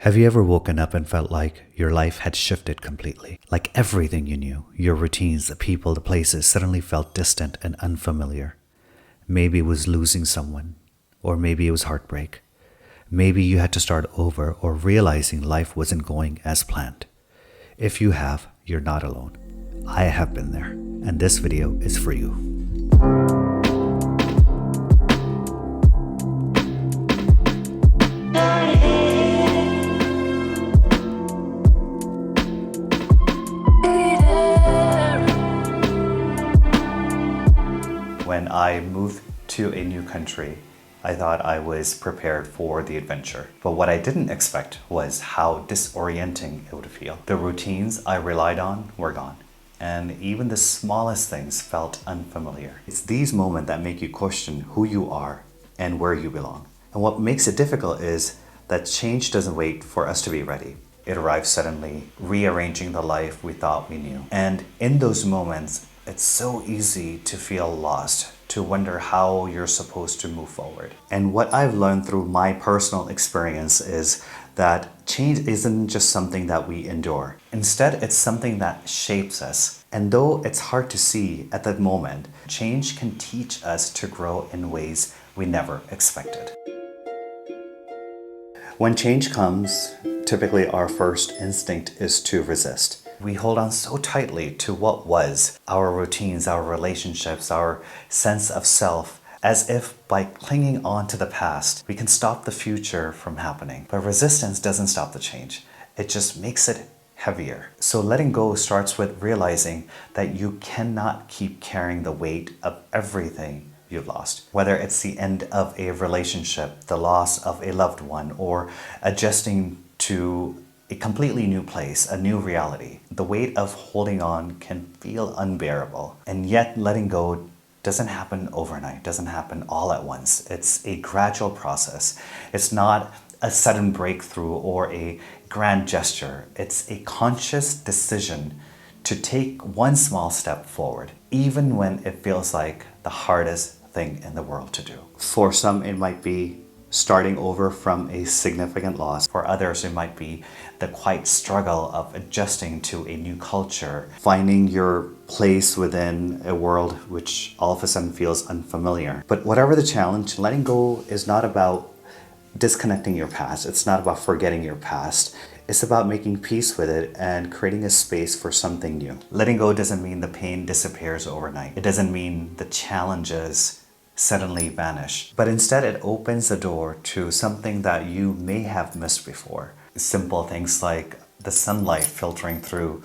Have you ever woken up and felt like your life had shifted completely? Like everything you knew, your routines, the people, the places suddenly felt distant and unfamiliar. Maybe it was losing someone, or maybe it was heartbreak. Maybe you had to start over or realizing life wasn't going as planned. If you have, you're not alone. I have been there, and this video is for you. When I moved to a new country, I thought I was prepared for the adventure. But what I didn't expect was how disorienting it would feel. The routines I relied on were gone, and even the smallest things felt unfamiliar. It's these moments that make you question who you are and where you belong. And what makes it difficult is that change doesn't wait for us to be ready. It arrives suddenly, rearranging the life we thought we knew. And in those moments, it's so easy to feel lost, to wonder how you're supposed to move forward. And what I've learned through my personal experience is that change isn't just something that we endure. Instead, it's something that shapes us. And though it's hard to see at that moment, change can teach us to grow in ways we never expected. When change comes, typically our first instinct is to resist. We hold on so tightly to what was, our routines, our relationships, our sense of self, as if by clinging on to the past, we can stop the future from happening. But resistance doesn't stop the change. It just makes it heavier. So letting go starts with realizing that you cannot keep carrying the weight of everything you've lost. Whether it's the end of a relationship, the loss of a loved one, or adjusting to a completely new place, a new reality. The weight of holding on can feel unbearable. And yet letting go doesn't happen overnight, doesn't happen all at once. It's a gradual process. It's not a sudden breakthrough or a grand gesture. It's a conscious decision to take one small step forward, even when it feels like the hardest thing in the world to do. For some, it might be starting over from a significant loss. For others, it might be the quiet struggle of adjusting to a new culture, finding your place within a world which all of a sudden feels unfamiliar. But whatever the challenge, letting go is not about disconnecting your past. It's not about forgetting your past. It's about making peace with it and creating a space for something new. Letting go doesn't mean the pain disappears overnight. It doesn't mean the challenges suddenly vanish, but instead it opens the door to something that you may have missed before. Simple things like the sunlight filtering through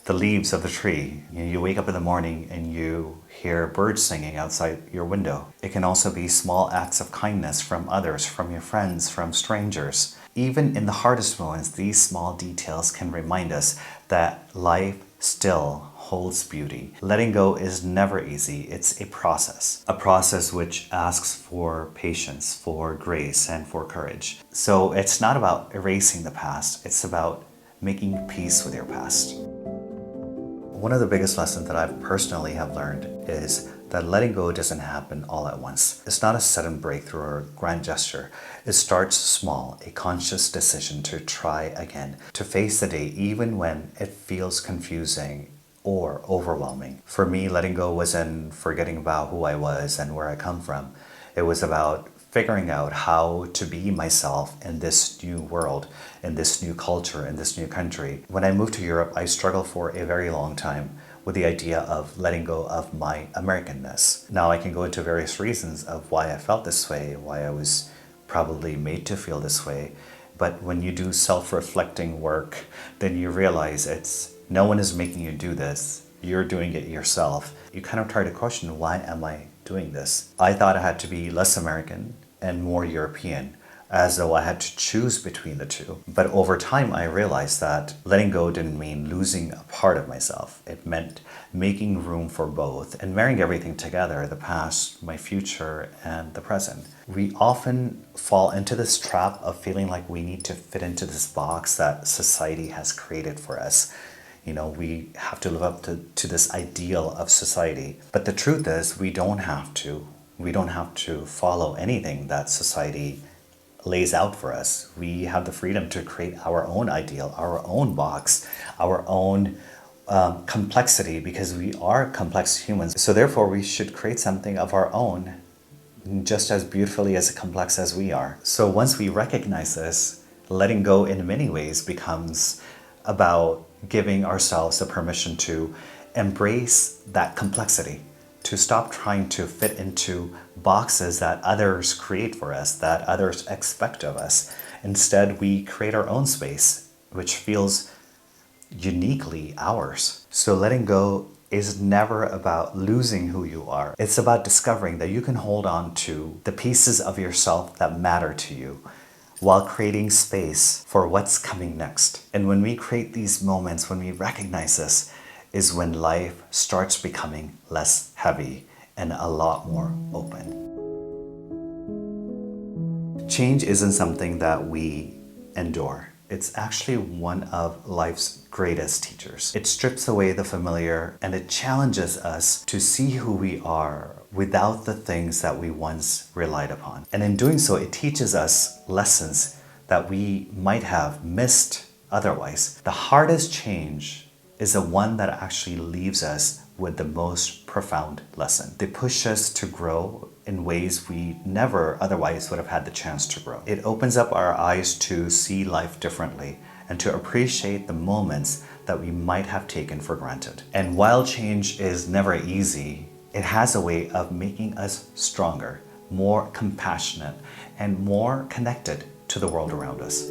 the leaves of the tree. You wake up in the morning and you hear birds singing outside your window. It can also be small acts of kindness from others, from your friends, from strangers. Even in the hardest moments, these small details can remind us that life still holds beauty. Letting go is never easy. It's a process which asks for patience, for grace, and for courage. So it's not about erasing the past. It's about making peace with your past. One of the biggest lessons that I've personally have learned is that letting go doesn't happen all at once. It's not a sudden breakthrough or a grand gesture. It starts small, a conscious decision to try again, to face the day even when it feels confusing or overwhelming. For me, letting go wasn't forgetting about who I was and where I come from. It was about figuring out how to be myself in this new world, in this new culture, in this new country. When I moved to Europe, I struggled for a very long time with the idea of letting go of my Americanness. Now I can go into various reasons of why I felt this way, why I was probably made to feel this way. But when you do self-reflecting work, then you realize no one is making you do this. You're doing it yourself. You kind of try to question, why am I doing this? I thought I had to be less American and more European, as though I had to choose between the two. But over time, I realized that letting go didn't mean losing a part of myself. It meant making room for both and marrying everything together, the past, my future, and the present. We often fall into this trap of feeling like we need to fit into this box that society has created for us. We have to live up to this ideal of society. But the truth is, we don't have to. We don't have to follow anything that society lays out for us. We have the freedom to create our own ideal, our own box, our own complexity, because we are complex humans. So therefore, we should create something of our own, just as beautifully as complex as we are. So once we recognize this, letting go in many ways becomes about giving ourselves the permission to embrace that complexity, to stop trying to fit into boxes that others create for us, that others expect of us. Instead, we create our own space, which feels uniquely ours. So letting go is never about losing who you are. It's about discovering that you can hold on to the pieces of yourself that matter to you while creating space for what's coming next. And when we create these moments, when we recognize this, is when life starts becoming less heavy and a lot more open. Change isn't something that we endure. It's actually one of life's greatest teachers. It strips away the familiar and it challenges us to see who we are without the things that we once relied upon. And in doing so, it teaches us lessons that we might have missed otherwise. The hardest change is the one that actually leaves us with the most profound lesson. They push us to grow in ways we never otherwise would have had the chance to grow. It opens up our eyes to see life differently and to appreciate the moments that we might have taken for granted. And while change is never easy, it has a way of making us stronger, more compassionate, and more connected to the world around us.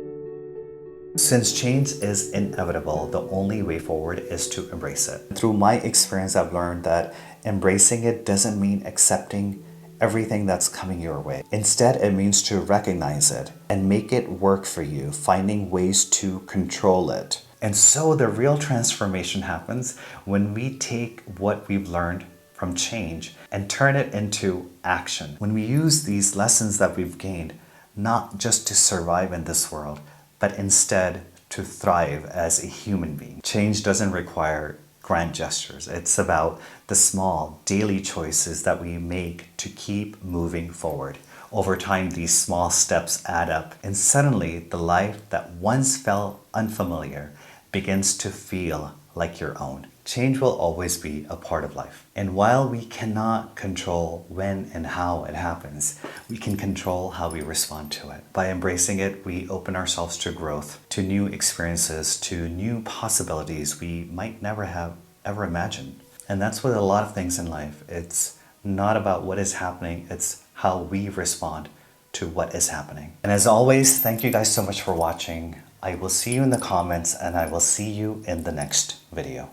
Since change is inevitable, the only way forward is to embrace it. Through my experience, I've learned that embracing it doesn't mean accepting everything that's coming your way. Instead, it means to recognize it and make it work for you, finding ways to control it. And so the real transformation happens when we take what we've learned from change and turn it into action. When we use these lessons that we've gained, not just to survive in this world, but instead to thrive as a human being. Change doesn't require grand gestures. It's about the small daily choices that we make to keep moving forward. Over time, these small steps add up, and suddenly the life that once felt unfamiliar begins to feel like your own. Change will always be a part of life. And while we cannot control when and how it happens, we can control how we respond to it. By embracing it, we open ourselves to growth, to new experiences, to new possibilities we might never have ever imagined. And that's with a lot of things in life. It's not about what is happening, it's how we respond to what is happening. And as always, thank you guys so much for watching. I will see you in the comments and I will see you in the next video.